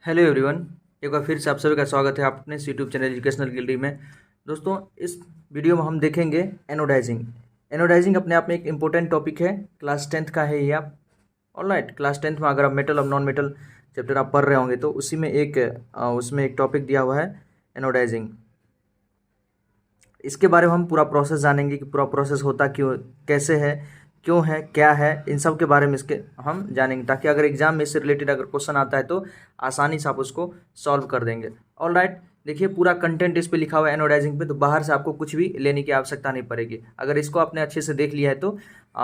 Hello everyone. एक बार फिर से आप सभी का स्वागत है अपने यूट्यूब चैनल एजुकेशनल गैलरी में। दोस्तों, इस वीडियो में हम देखेंगे एनोडाइजिंग। एनोडाइजिंग अपने आप में एक इम्पोर्टेंट टॉपिक है, क्लास 10th का है ये। आप ऑलराइट, क्लास 10th में अगर आप मेटल और नॉन मेटल चैप्टर आप पढ़ रहे होंगे तो उसी में उसमें एक टॉपिक दिया हुआ है एनोडाइजिंग। इसके बारे में हम पूरा प्रोसेस जानेंगे कि पूरा प्रोसेस होता क्यों, कैसे है, क्यों है, क्या है, इन सब के बारे में इसके हम जानेंगे, ताकि अगर एग्जाम में इससे रिलेटेड अगर क्वेश्चन आता है तो आसानी से आप उसको सॉल्व कर देंगे। ऑल राइट, देखिए पूरा कंटेंट इस पे लिखा हुआ है एनोडाइजिंग पे, तो बाहर से आपको कुछ भी लेने की आवश्यकता नहीं पड़ेगी। अगर इसको आपने अच्छे से देख लिया है तो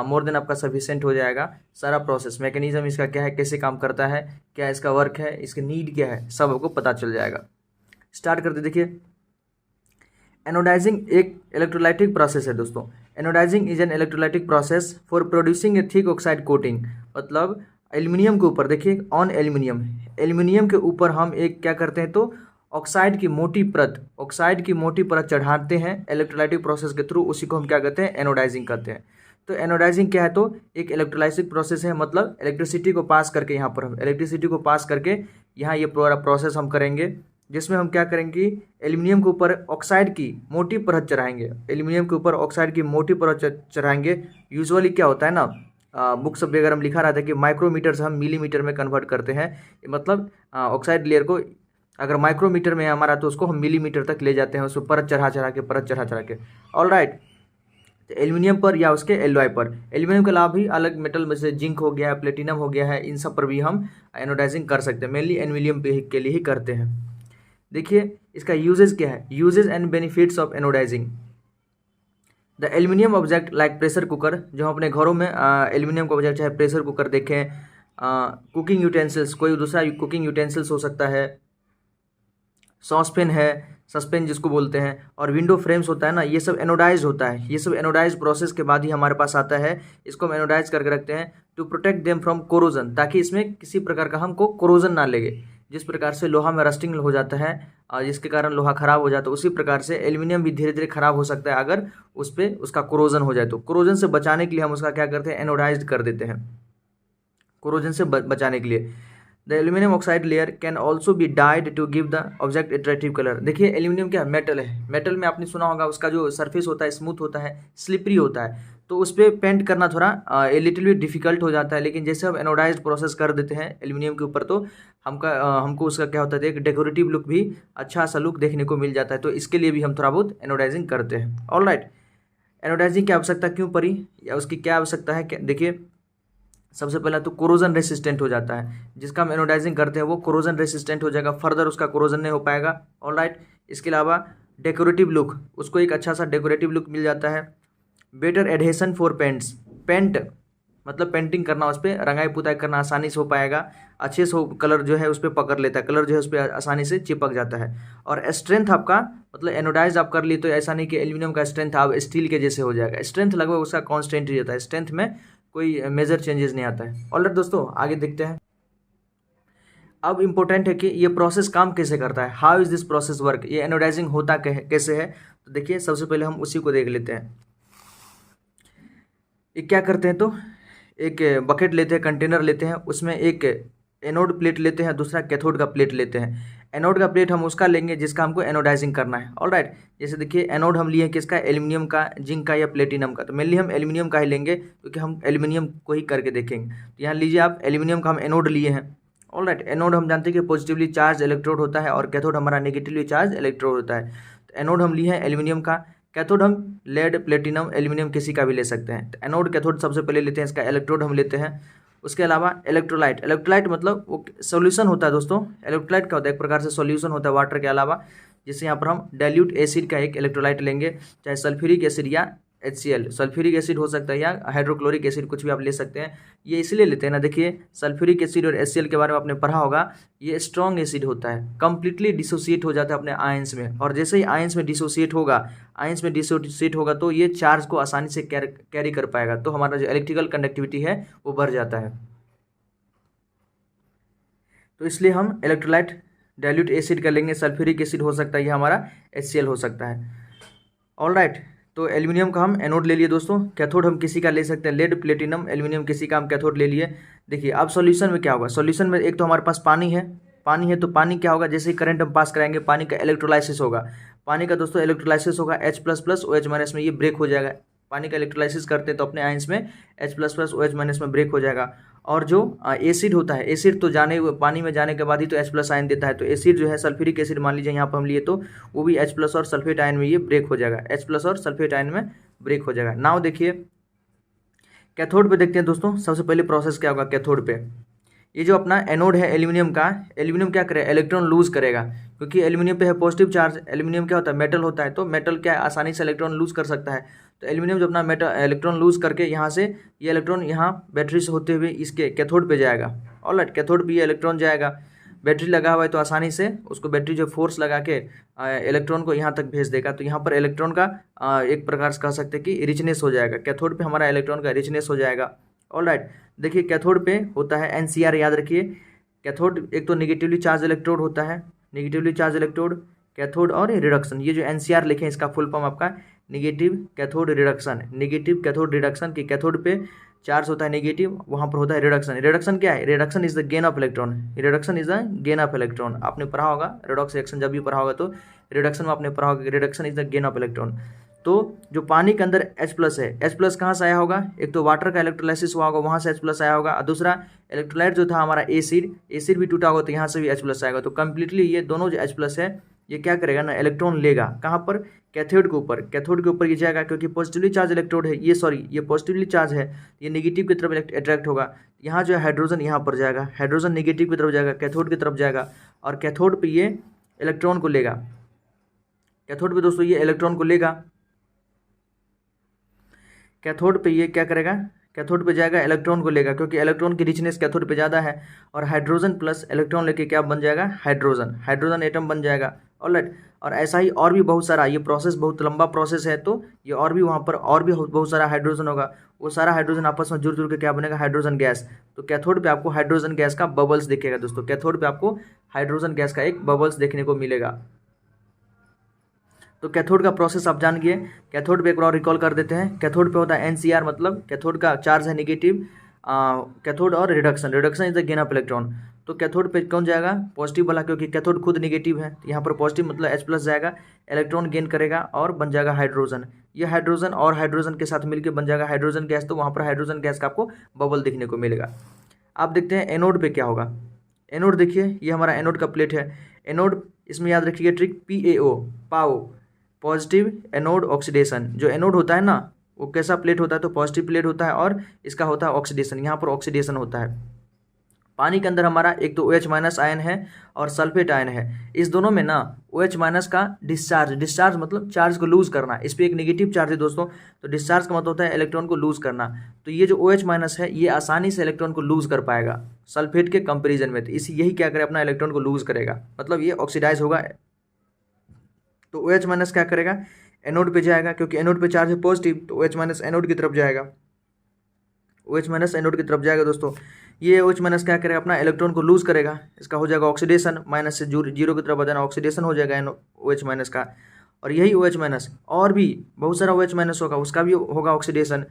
मोर देन आपका सफिशिएंट हो जाएगा। सारा प्रोसेस, मैकेनिज्म इसका क्या है, कैसे काम करता है, क्या इसका वर्क है, इसकी नीड क्या है, सब आपको पता चल जाएगा। स्टार्ट करते। देखिए, एनोडाइजिंग एक इलेक्ट्रोलाइटिक प्रोसेस है दोस्तों। Anodizing is an electrolytic process for producing a thick oxide coating. मतलब एल्यूमिनियम के ऊपर, देखिए ऑन एल्यूमिनियम, एल्यूमिनियम के ऊपर हम एक क्या करते हैं तो ऑक्साइड की मोटी परत चढ़ाते हैं इलेक्ट्रोलाइटिक प्रोसेस के थ्रू। उसी को हम क्या कहते हैं, एनोडाइजिंग कहते हैं। तो एनोडाइजिंग क्या है तो एक इलेक्ट्रोलाइटिक प्रोसेस है, मतलब इलेक्ट्रिसिटी को पास करके, यहाँ पर हम इलेक्ट्रिसिटी को पास करके यहाँ ये पूरा प्रोसेस हम करेंगे, जिसमें हम क्या करेंगे, एल्यूमिनियम के ऊपर ऑक्साइड की मोटी परत चढ़ाएंगे। एल्यूमिनियम के ऊपर ऑक्साइड की मोटी परत चढ़ाएंगे। यूजुअली क्या होता है ना, बुक्स वगैरह में लिखा रहता है कि माइक्रोमीटर से हम मिलीमीटर में कन्वर्ट करते हैं। मतलब ऑक्साइड लेयर को अगर माइक्रोमीटर में है हमारा तो उसको हम मिलीमीटर तक ले जाते हैं, उसको परत चढ़ा चढ़ा के। ऑल राइट, एल्यूमिनियम पर या उसके एलॉय पर, एल्यूमिनियम के अलावा भी अलग मेटल में से जिंक हो गया है, प्लेटिनम हो गया है, इन सब पर भी हम एनोडाइजिंग कर सकते हैं। मेनली एल्यूमिनियम के लिए ही करते हैं। देखिए इसका यूजेज क्या है, uses and benefits of anodizing. The aluminium object like pressure cooker, जो हम अपने घरों में एल्यूमिनियम का ऑब्जेक्ट चाहे प्रेशर कुकर देखें, कुकिंग यूटेंसिल्स, कोई दूसरा कुकिंग यूटेंसिल्स हो सकता है, सॉसपेन है, सस्पेन जिसको बोलते हैं, और विंडो फ्रेम्स होता है ना, ये सब एनोडाइज होता है। ये सब एनोडाइज प्रोसेस के बाद ही हमारे पास आता है। इसको हम एनोडाइज करके रखते हैं to protect them from corrosion, ताकि इसमें किसी प्रकार का हमको कोरोजन ना लगे। जिस प्रकार से लोहा में रस्टिंग हो जाता है, जिसके कारण लोहा खराब हो जाता है, उसी प्रकार से एल्यूमिनियम भी धीरे धीरे खराब हो सकता है अगर उस पर उसका कोरोजन हो जाए। तो कोरोजन से बचाने के लिए हम उसका क्या करते हैं, एनोडाइज कर देते हैं, कोरोजन से बचाने के लिए। The aluminium oxide layer can also be dyed to give the object attractive colour. देखिए एल्यूमिनियम क्या मेटल है, मेटल में आपने सुना होगा उसका जो सरफेस होता है स्मूथ होता है, स्लिपरी होता है, तो उस पर पेंट करना थोड़ा लिटिल बिट डिफिकल्ट हो जाता है। लेकिन जैसे हम एनोडाइज प्रोसेस कर देते हैं एल्यूमिनियम के ऊपर तो हमको उसका क्या होता है, एक डेकोरेटिव लुक भी, अच्छा सा लुक देखने को मिल जाता है। तो इसके लिए भी हम थोड़ा बहुत एनोडाइजिंग करते हैं। ऑल राइट, एनोडाइजिंग की आवश्यकता क्यों पड़ी या उसकी क्या आवश्यकता है, देखिए सबसे पहला तो कोरोजन रेसिस्टेंट हो जाता है। जिसका हम एनोडाइजिंग करते हैं वो कोरोजन रेसिस्टेंट हो जाएगा, फर्दर उसका कोरोजन नहीं हो पाएगा। ऑल राइट, इसके अलावा डेकोरेटिव लुक, उसको एक अच्छा सा डेकोरेटिव लुक मिल जाता है। Better adhesion for paints, paint मतलब पेंटिंग करना, उस पर रंगाई पुताई करना आसानी से हो पाएगा, अच्छे से कलर जो है उस पर पकड़ लेता है, कलर जो है उस पर आसानी से चिपक जाता है। और स्ट्रेंथ आपका, मतलब एनोडाइज आप कर लिए तो ऐसा नहीं कि एल्यूमिनियम का स्ट्रेंथ आप स्टील के जैसे हो जाएगा, स्ट्रेंथ लगभग उसका कॉन्स्टेंट ही रहता है, स्ट्रेंथ में कोई मेजर चेंजेस नहीं आता है। ऑलराइट दोस्तों, आगे देखते हैं। अब इम्पोर्टेंट है कि ये प्रोसेस काम कैसे करता है, how is this process work, ये एनोडाइजिंग होता कैसे है। तो देखिए सबसे पहले हम उसी को देख लेते हैं। ये क्या करते हैं तो एक बकेट लेते हैं, कंटेनर लेते हैं, उसमें एक एनोड प्लेट लेते हैं, दूसरा कैथोड का प्लेट लेते हैं। एनोड का प्लेट हम उसका लेंगे जिसका हमको एनोडाइजिंग करना है। ऑल राइट, जैसे देखिए एनोड हम लिए किसका, एल्यूमिनियम का, जिंक का या प्लेटिनम का। तो मेनली हम एल्यूमिनियम का ही लेंगे क्योंकि हम एल्यूमिनियम को ही करके देखेंगे। तो यहाँ लीजिए आप, एल्यूमिनियम का हम एनोड लिए हैं। ऑल राइट, एनोड हम जानते हैं कि पॉजिटिवली चार्ज इलेक्ट्रोड होता है और कैथोड हमारा नेगेटिवली चार्ज इलेक्ट्रोड होता है। तो एनोड हम लिए हैं एल्यूमिनियम का, कैथोड हम लेड, प्लेटिनम, एल्यूमिनियम किसी का भी ले सकते हैं। तो एनोड कैथोड सबसे पहले लेते हैं, इसका इलेक्ट्रोड हम लेते हैं। उसके अलावा इलेक्ट्रोलाइट, इलेक्ट्रोलाइट मतलब वो सॉल्यूशन होता है दोस्तों। इलेक्ट्रोलाइट क्या होता है, एक प्रकार से सॉल्यूशन होता है वाटर के अलावा, जिससे यहाँ पर हम डाइल्यूट एसिड का एक इलेक्ट्रोलाइट लेंगे, चाहे सल्फ्यूरिक एसिड या HCl। सल्फ्यूरिक एसिड हो सकता है या हाइड्रोक्लोरिक एसिड, कुछ भी आप ले सकते हैं। ये इसलिए लेते हैं ना, देखिए सल्फ्यूरिक एसिड और HCl के बारे में आपने पढ़ा होगा, ये स्ट्रॉन्ग एसिड होता है, कंप्लीटली डिसोसिएट हो जाता है अपने आयंस में, और जैसे ही आयंस में डिसोसिएट होगा तो ये चार्ज को आसानी से कैरी कर पाएगा, तो हमारा जो इलेक्ट्रिकल कंडक्टिविटी है वो बढ़ जाता है। तो इसलिए हम इलेक्ट्रोलाइट डाइल्यूट एसिड का लेंगे, सल्फ्यूरिक एसिड हो सकता है, ये हमारा HCl हो सकता है। ऑल राइट, तो एल्यूमिनियम का हम एनोड ले लिए दोस्तों, कैथोड हम किसी का ले सकते हैं, लेड, प्लेटिनम, एल्यूमिनियम किसी का हम कैथोड ले लिए। देखिए अब सॉल्यूशन में क्या होगा, सॉल्यूशन में एक तो हमारे पास पानी है, पानी है तो पानी क्या होगा, जैसे ही करंट हम पास कराएंगे पानी का इलेक्ट्रोलाइसिस होगा। पानी का दोस्तों इलेक्ट्रोलाइसिस होगा H++ OH- में, ये ब्रेक हो जाएगा। पानी का इलेक्ट्रोलाइसिस करते हैं तो अपने आयंस में H++ OH- में ब्रेक हो जाएगा। और जो एसिड होता है, एसिड तो पानी में जाने के बाद ही तो H+ आयन देता है। तो एसिड जो है सल्फ्यूरिक एसिड मान लीजिए यहाँ पर हम लिए, तो वो भी H+ और सल्फेट आयन में ये ब्रेक हो जाएगा, H+ और सल्फेट आयन में ब्रेक हो जाएगा। नाउ देखिए कैथोड पे देखते हैं दोस्तों। सबसे पहले प्रोसेस क्या होगा कैथोड पे, ये जो अपना एनोड है एल्यूमिनियम का, एल्यूमिनियम क्या करेगा, इलेक्ट्रॉन लूज करेगा, क्योंकि एल्यूमिनियम पे है पॉजिटिव चार्ज। एल्यूमिनियम क्या होता है, मेटल होता है, तो मेटल क्या है, आसानी से इलेक्ट्रॉन लूज कर सकता है। तो एल्यूमिनियम जो अपना मेटल इलेक्ट्रॉन लूज करके यहाँ से ये इलेक्ट्रॉन यहाँ बैटरी से होते हुए इसके कैथोड पे जाएगा। ऑलराइट, कैथोड पे ये इलेक्ट्रॉन जाएगा। बैटरी लगा हुआ है तो आसानी से उसको बैटरी जो फोर्स लगा के इलेक्ट्रॉन को यहाँ तक भेज देगा। तो यहाँ पर इलेक्ट्रॉन का एक प्रकार से कह सकते हैं कि रिचनेस हो जाएगा, कैथोड पे हमारा इलेक्ट्रॉन का रिचनेस हो जाएगा। ऑलराइट, देखिए कैथोड पे होता है NCR, याद रखिए। कैथोड एक तो निगेटिवली चार्ज इलेक्ट्रोड होता है, निगेटिवली चार्ज इलेक्ट्रोड, कैथोड और रिडक्शन। ये जो NCR लिखे हैं इसका फुल फॉर्म आपका negative cathode reduction, negative cathode reduction. की कैथोड पे चार्ज होता है निगेटिव, वहाँ पर होता है रिडक्शन। रिडक्शन क्या है, reduction is the gain of electron, reduction is the gain of electron. आपने पढ़ा होगा रेडॉक्स रिएक्शन, जब भी पढ़ा होगा तो रिडक्शन में आपने पढ़ा होगा reduction is the gain of electron. तो जो पानी के अंदर H+ है, H+ कहाँ से आया होगा, एक तो वाटर का इलेक्ट्रोलाइसिस हुआ होगा, वहाँ से H+ आया होगा। और दूसरा इलेक्ट्रोलाइट जो था हमारा एसिड, एसिड भी टूटा होगा तो यहाँ से भी H+ आएगा। तो कंप्लीटली ये दोनों जो H+ है ये क्या करेगा ना, इलेक्ट्रॉन लेगा। कहाँ पर, कैथोड के ऊपर, कैथोड के ऊपर ये जाएगा, क्योंकि पॉजिटिवली चार्ज इलेक्ट्रोड है ये, सॉरी ये पॉजिटिवली चार्ज है, ये निगेटिव की तरफ अट्रैक्ट होगा। यहाँ जो है हाइड्रोजन यहाँ पर जाएगा, हाइड्रोजन निगेटिव की तरफ जाएगा, कैथोड की तरफ जाएगा, और कैथोड पे ये इलेक्ट्रॉन को लेगा। कैथोड पे दोस्तों ये इलेक्ट्रॉन को लेगा, कैथोड पे ये क्या करेगा, कैथोड पे जाएगा इलेक्ट्रॉन को लेगा, क्योंकि इलेक्ट्रॉन की रिचनेस कैथोड पे ज़्यादा है। और हाइड्रोजन प्लस इलेक्ट्रॉन लेके क्या बन जाएगा, हाइड्रोजन, हाइड्रोजन एटम बन जाएगा। ऑलराइट, और ऐसा ही और भी बहुत सारा, ये प्रोसेस बहुत लंबा प्रोसेस है, तो ये और भी वहाँ पर और भी बहुत सारा हाइड्रोजन होगा। वो सारा हाइड्रोजन आपस में जुड़ जुड़ के क्या बनेगा, हाइड्रोजन गैस। तो कैथोड पे आपको हाइड्रोजन गैस का बबल्स दिखेगा दोस्तों, कैथोड पे आपको हाइड्रोजन गैस का एक बबल्स देखने को मिलेगा। तो कैथोड का प्रोसेस आप जान गए। कैथोड पे एक बार रिकॉल कर देते हैं। कैथोड पे होता है NCR, मतलब कैथोड का चार्ज है निगेटिव, कैथोड और reduction, reduction is the gain of electron. तो कैथोड पे कौन जाएगा, पॉजिटिव वाला, क्योंकि कैथोड खुद निगेटिव है। यहाँ पर पॉजिटिव मतलब H+ जाएगा, इलेक्ट्रॉन गेन करेगा और बन जाएगा हाइड्रोजन। ये हाइड्रोजन और हाइड्रोजन के साथ मिलकर बन जाएगा हाइड्रोजन गैस। तो वहाँ पर हाइड्रोजन गैस का आपको बबल देखने को मिलेगा। आप देखते हैं एनोड पे क्या होगा। एनोड देखिए, ये हमारा एनोड का प्लेट है। एनोड, इसमें याद रखिए ट्रिक PAO, पाओ, पॉजिटिव एनोड ऑक्सीडेशन। जो एनोड होता है ना वो कैसा प्लेट होता है, तो पॉजिटिव प्लेट होता है, और इसका होता है ऑक्सीडेशन, यहाँ पर ऑक्सीडेशन होता है। पानी के अंदर हमारा एक तो OH- आयन है और सल्फेट आयन है। इस दोनों में ना OH- का डिस्चार्ज, डिस्चार्ज मतलब चार्ज को लूज करना, इस पर एक नेगेटिव चार्ज है दोस्तों। तो डिस्चार्ज का मतलब होता है इलेक्ट्रॉन को लूज करना। तो ये जो OH- है ये आसानी से इलेक्ट्रॉन को लूज कर पाएगा सल्फेट के कंपेरिजन में। तो इसी यही क्या करे, अपना इलेक्ट्रॉन को लूज करेगा, मतलब ये ऑक्सीडाइज होगा। तो OH- क्या करेगा, एनोड पे जाएगा, क्योंकि एनोड पे चार्ज है पॉजिटिव, तो OH- एनोड की तरफ जाएगा, OH- एनोड की तरफ जाएगा दोस्तों। ये OH- क्या करेगा, अपना इलेक्ट्रॉन को लूज करेगा, इसका हो जाएगा ऑक्सीडेशन, माइनस से जीरो की तरफ आ जाना, ऑक्सीडेशन हो जाएगा OH- का। और यही OH- और भी बहुत सारा OH- होगा, उसका भी होगा ऑक्सीडेशन।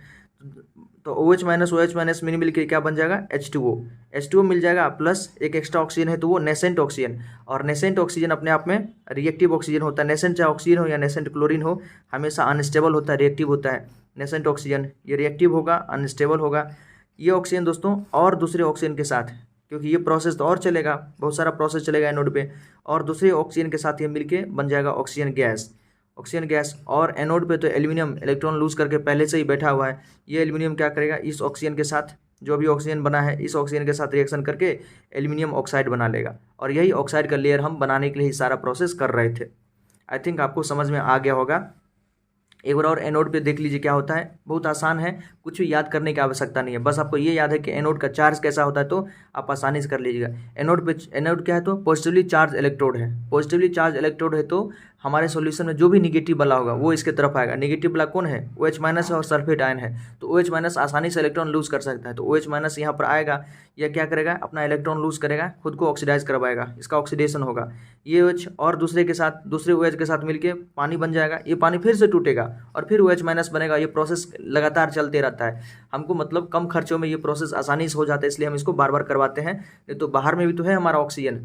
तो OH- मिल मिल के क्या बन जाएगा, H2O, H2O मिल जाएगा, प्लस एक एक्स्ट्रा ऑक्सीजन है तो वो नेसेंट ऑक्सीजन। और नेसेंट ऑक्सीजन अपने आप में रिएक्टिव ऑक्सीजन होता है। नेसेंट चाहे ऑक्सीजन हो या नेसेंट क्लोरीन हो, हमेशा अनस्टेबल होता है, रिएक्टिव होता है। नेसेंट ऑक्सीजन ये रिएक्टिव होगा, अनस्टेबल होगा। ये ऑक्सीजन दोस्तों और दूसरे ऑक्सीजन के साथ, क्योंकि ये प्रोसेस तो और चलेगा, बहुत सारा प्रोसेस चलेगा एनोड पे, और दूसरे ऑक्सीजन के साथ ये मिलके बन जाएगा ऑक्सीजन गैस, ऑक्सीजन गैस। और एनोड पे तो एल्यूमिनियम इलेक्ट्रॉन लूज करके पहले से ही बैठा हुआ है। ये एल्यूमिनियम क्या करेगा, इस ऑक्सीजन के साथ, जो भी ऑक्सीजन बना है इस ऑक्सीजन के साथ रिएक्शन करके एल्यूमिनियम ऑक्साइड बना लेगा। और यही ऑक्साइड का लेयर हम बनाने के लिए ही सारा प्रोसेस कर रहे थे। आई थिंक आपको समझ में आ गया होगा। एक बार और एनोड पे देख लीजिए क्या होता है, बहुत आसान है, कुछ भी याद करने की आवश्यकता नहीं है, बस आपको ये याद है कि एनोड का चार्ज कैसा होता है, तो आप आसानी से कर लीजिएगा। एनोड क्या है, तो पॉजिटिवली चार्ज इलेक्ट्रोड है, पॉजिटिवली चार्ज इलेक्ट्रोड है। तो हमारे सॉल्यूशन में जो भी निगेटिव वाला होगा वो इसके तरफ आएगा। निगेटिव वाला कौन है, OH- है और सल्फेट आयन है। तो OH- आसानी से इलेक्ट्रॉन लूज कर सकता है, तो OH- यहाँ पर आएगा, यह क्या करेगा, अपना इलेक्ट्रॉन लूज करेगा, खुद को ऑक्सीडाइज करवाएगा, इसका ऑक्सीडेशन होगा। ये OH और दूसरे OH के साथ मिलके पानी बन जाएगा, ये पानी फिर से टूटेगा और फिर OH- बनेगा। ये प्रोसेस लगातार चलते रहता है। हमको मतलब कम खर्चों में ये प्रोसेस आसानी से हो जाता है, इसलिए हम इसको बार बार करवाते हैं। नहीं तो बाहर में भी तो है हमारा ऑक्सीजन,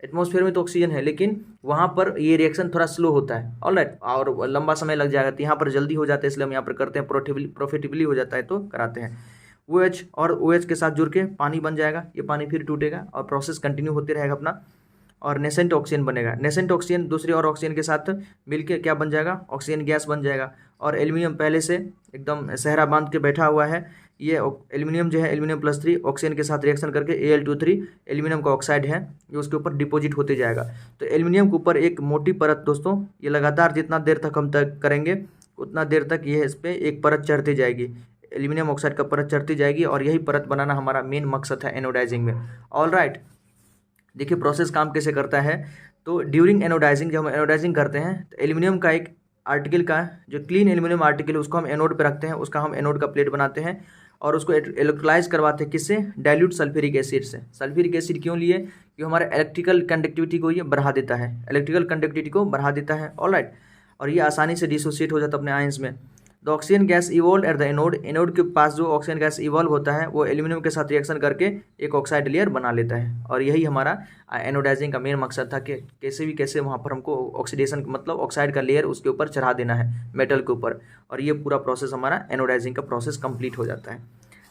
एटमॉस्फेयर में तो ऑक्सीजन है, लेकिन वहाँ पर ये रिएक्शन थोड़ा स्लो होता है, ऑलराइट, और लंबा समय लग जाएगा। तो यहाँ पर जल्दी हो जाता है, इसलिए हम यहाँ पर करते हैं, प्रॉफिटेबली हो जाता है तो कराते हैं। OH और OH के साथ जुड़ के पानी बन जाएगा, ये पानी फिर टूटेगा और प्रोसेस कंटिन्यू होते रहेगा अपना, और नेसेंट ऑक्सीजन बनेगा। नेसेंट ऑक्सीजन दूसरे और ऑक्सीजन के साथ मिलके क्या बन जाएगा, ऑक्सीजन गैस बन जाएगा। और एल्यूमिनियम पहले से एकदम सहरा बांध के बैठा हुआ है, ये एल्यूमिनियम जो है, एल्यूमिनियम +3 ऑक्सीजन के साथ रिएक्शन करके Al2 3 एल्यूमिनियम का ऑक्साइड है, ये उसके ऊपर डिपॉजिट होते जाएगा। तो एल्यूमिनियम के ऊपर एक मोटी परत दोस्तों, ये लगातार जितना देर तक हम तक करेंगे उतना देर तक ये इस पर एक परत चढ़ती जाएगी, एल्यूमिनियम ऑक्साइड का परत चढ़ती जाएगी, और यही परत बनाना हमारा मेन मकसद है एनोडाइजिंग में। ऑलराइट, देखिए प्रोसेस काम कैसे करता है। तो ड्यूरिंग एनोडाइजिंग, जब हम एनोडाइजिंग करते हैं तो एल्यूमिनियम का एक आर्टिकल का जो क्लीन एल्यूमिनियम आर्टिकल है उसको हम एनोड पे रखते हैं, उसका हम एनोड का प्लेट बनाते हैं और उसको इलेक्ट्रोलाइज करवाते हैं, किससे, डाइल्यूट सल्फ्यूरिक एसिड से। सल्फ्यूरिक एसिड क्यों लिए, क्योंकि हमारे इलेक्ट्रिकल कंडक्टिविटी को ये बढ़ा देता है, इलेक्ट्रिकल कंडक्टिविटी को बढ़ा देता है, ऑलराइट, और ये आसानी से डिसोसिएट हो जाता है अपने आयंस में। The oxygen gas evolve at the anode, anode के पास जो ऑक्सीजन गैस इवॉल्व होता है वो एल्यूमिनियम के साथ रिएक्शन करके एक ऑक्साइड लेयर बना लेता है, और यही हमारा एनोडाइजिंग का मेन मकसद था कि कैसे भी कैसे वहाँ पर हमको ऑक्सीडेशन मतलब ऑक्साइड का लेयर उसके ऊपर चढ़ा देना है मेटल के ऊपर, और ये पूरा प्रोसेस हमारा एनोडाइजिंग का प्रोसेस कंप्लीट हो जाता है।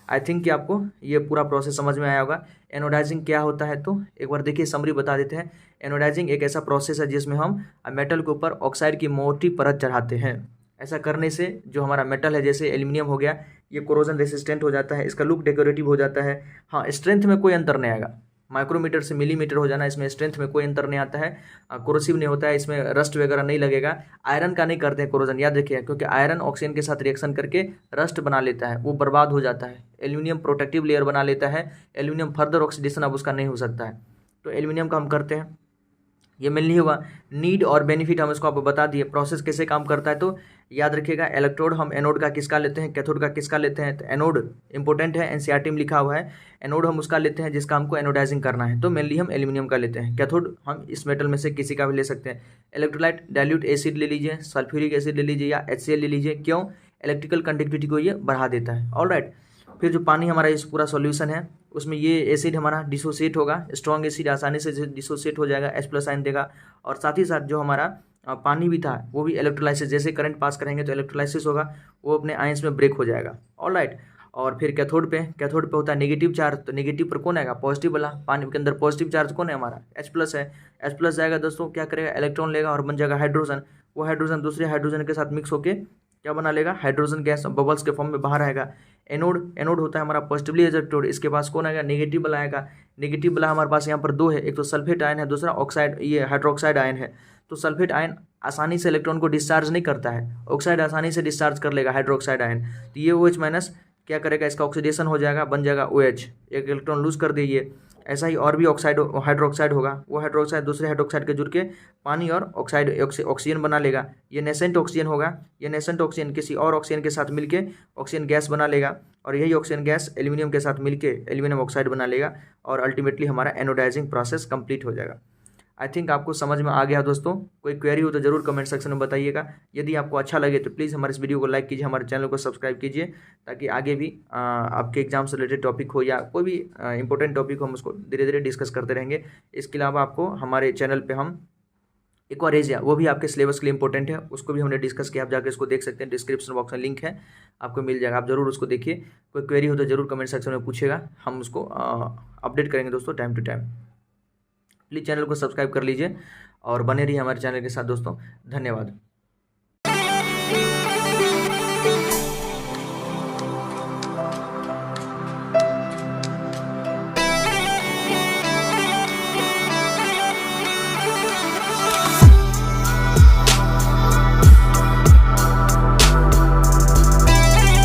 आई थिंक कि आपको ये पूरा प्रोसेस समझ में आया होगा। एनोडाइजिंग क्या होता है तो एक बार देखिए समरी बता देते हैं। एनोडाइजिंग एक ऐसा प्रोसेस है जिसमें हम मेटल के ऊपर ऑक्साइड की मोटी परत चढ़ाते हैं। ऐसा करने से जो हमारा मेटल है, जैसे एल्यूमिनियम हो गया, ये कोरोजन रेसिस्टेंट हो जाता है, इसका लुक डेकोरेटिव हो जाता है। हाँ, स्ट्रेंथ में कोई अंतर नहीं आएगा, माइक्रोमीटर से मिलीमीटर हो जाना, इसमें स्ट्रेंथ में कोई अंतर नहीं आता है, कोरोसिव नहीं होता है, इसमें रस्ट वगैरह नहीं लगेगा। आयरन का नहीं करते हैं कोरोजन, याद रखिए, क्योंकि आयरन ऑक्सीजन के साथ रिएक्शन करके रस्ट बना लेता है, वो बर्बाद हो जाता है। एल्यूमिनियम प्रोटेक्टिव लेयर बना लेता है, एल्यूमिनियम फर्दर ऑक्सीडेशन अब उसका नहीं हो सकता है, तो एल्यूमिनियम का हम करते हैं। ये मेनली हुआ नीड और बेनिफिट, हम इसको आपको बता दिए। प्रोसेस कैसे काम करता है तो याद रखिएगा, इलेक्ट्रोड हम एनोड का किसका लेते हैं, कैथोड का किसका लेते हैं। तो एनोड इंपॉर्टेंट है, एनसीईआरटी में लिखा हुआ है, एनोड हम उसका लेते हैं जिसका हमको एनोडाइजिंग करना है, तो मेनली हम एल्यूमिनियम का लेते हैं। कैथोड हम इस मेटल में से किसी का भी ले सकते हैं। इलेक्ट्रोलाइट डाइल्यूट एसिड ले लीजिए, सल्फ्यूरिक एसिड ले लीजिए या HCl ले लीजिए, क्यों, इलेक्ट्रिकल कंडक्टिविटी को ये बढ़ा देता है, ऑलराइट। फिर जो पानी हमारा इस पूरा सॉल्यूशन है उसमें ये एसिड हमारा डिसोसिएट होगा, स्ट्रॉन्ग एसिड आसानी से डिसोसिएट हो जाएगा, H+ आयन देगा, और साथ ही साथ जो हमारा पानी भी था वो भी इलेक्ट्रोलाइसिस, जैसे करंट पास करेंगे तो इलेक्ट्रोलाइसिस होगा, वो अपने आयंस में ब्रेक हो जाएगा, ऑलराइट। और फिर कैथोड पे होता है नेगेटिव चार्ज, तो नेगेटिव पर कौन आएगा, पॉजिटिव वाला। पानी के अंदर पॉजिटिव चार्ज कौन है हमारा, H+ है। H+ जाएगा दोस्तों, क्या करेगा, इलेक्ट्रॉन लेगा और बन जाएगा हाइड्रोजन, वो हाइड्रोजन दूसरे हाइड्रोजन के साथ मिक्स होकर क्या बना लेगा, हाइड्रोजन गैस बबल्स के फॉर्म में बाहर आएगा। एनोड होता है हमारा पॉजिटिवली एजेक्टेड, इसके पास कौन आएगा, नेगेटिव वाला आएगा। नेगेटिव वाला हमारे पास यहाँ पर दो है, एक तो सल्फेट आयन है, दूसरा ऑक्साइड ये हाइड्रोक्साइड आयन है। तो सल्फेट आयन आसानी से इलेक्ट्रॉन को डिस्चार्ज नहीं करता है, ऑक्साइड आसानी से डिस्चार्ज कर लेगा, हाइड्रोक्साइड आयन। तो ये OH- क्या करेगा, इसका ऑक्सीडेशन हो जाएगा, बन जाएगा OH, एक इलेक्ट्रॉन लूज कर दीजिए। ऐसा ही और भी ऑक्साइड हाइड्रोक्साइड होगा, वो हाइड्रोक्साइड दूसरे हाइड्रोक्साइड के जुड़ के पानी और ऑक्साइड ऑक्सीजन बना लेगा, ये नेसेंट ऑक्सीजन होगा। ये नेसेंट ऑक्सीजन किसी और ऑक्सीजन के साथ मिलके ऑक्सीजन गैस बना लेगा, और यही ऑक्सीजन गैस एल्यूमिनियम के साथ मिलके एल्यूमिनियम ऑक्साइड बना लेगा, और अल्टीमेटली हमारा एनोडाइजिंग प्रोसेस कंप्लीट हो जाएगा। आई थिंक आपको समझ में आ गया दोस्तों। कोई क्वेरी हो तो जरूर कमेंट सेक्शन में बताइएगा। यदि आपको अच्छा लगे तो प्लीज़ हमारे इस वीडियो को लाइक कीजिए, हमारे चैनल को सब्सक्राइब कीजिए, ताकि आगे भी आपके एग्जाम से रिलेटेड टॉपिक हो या कोई भी इंपॉर्टेंट टॉपिक हो, हम उसको धीरे धीरे डिस्कस करते रहेंगे। इसके अलावा आपको हमारे चैनल पर हम एक्वारेजिया, वो भी आपके सिलेबस के लिए इंपॉर्टेंट है, उसको भी हमने डिस्कस किया, आप जाकर इसको देख सकते हैं, डिस्क्रिप्शन बॉक्स में लिंक है, आपको मिल जाएगा, आप जरूर उसको देखिए। कोई क्वेरी हो तो जरूर कमेंट सेक्शन में पूछेगा, हम उसको अपडेट करेंगे दोस्तों time to time. Please channel को सब्सक्राइब कर लीजिए और बने रहिए हमारे चैनल के साथ दोस्तों। धन्यवाद।